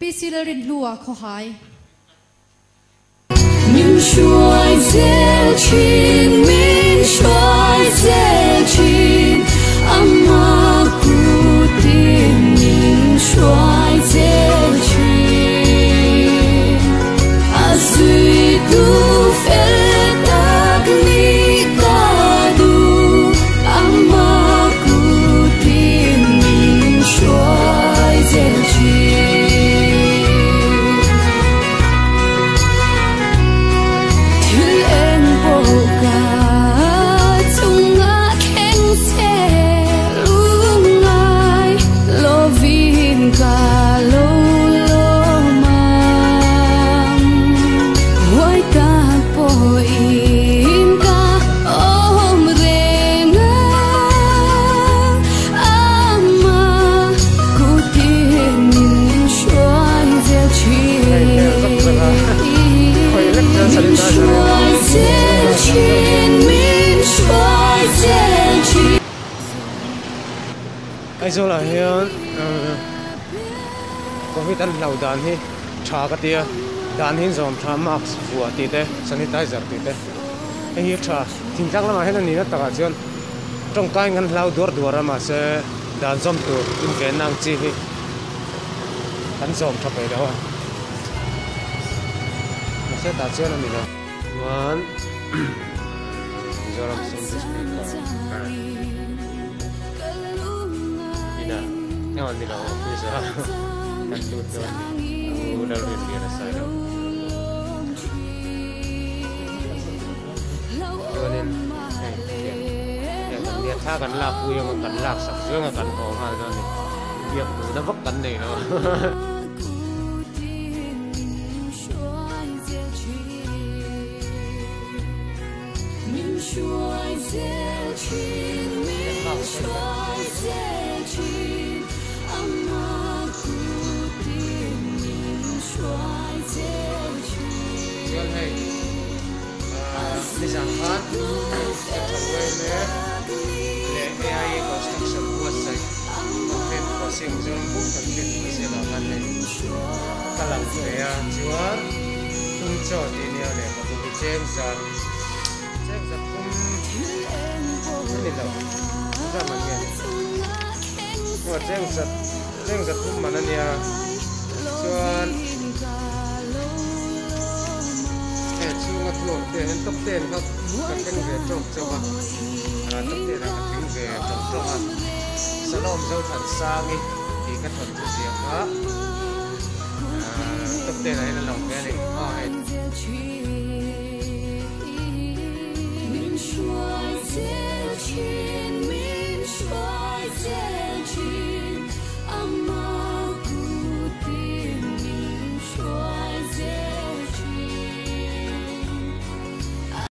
PC Lalrinhlua Khawhai Min shuai zel chin min shuai zel chin amma kutin min shuai zel chin asui du fel tak ni kadu amma kutin min shuai zel chin ai zo la hian covid an hlauh dan hi tha ka tia dan hin zom tha mask bua ti te sanitizer ti te hi tha thingtang lama hen ani na taka chuan tong kai ngan hlau dor ma se dan zom tu in ke nang chi hi kan zom tha pe dawa ma se ta chuan ani la wan zoram sim Yang ni lah, bisa kan tu udah lebih biasa dah. Kemudian, yang dia tha kan laku yang kan lak sak yang kan kong hal tu ni, biar tu dah vak kan ni lah. Disangkat Khawhai le AIE Construction buatsaih Thawnthu Inphuahsiakah Thawnthu Inphuahsiakah le kalang ya chuan tung cho ti nia le ka tu cheng za kum ni lo za man ya wa cheng za kum man nia chuan luôn tiền đến tốc tiền không các cái về trồng cho mà tốc tiền là các cái về trồng cho mà sau đó dâu thần sang đi thì các thuần tự diệt đó tốc tiền này là lòng cái này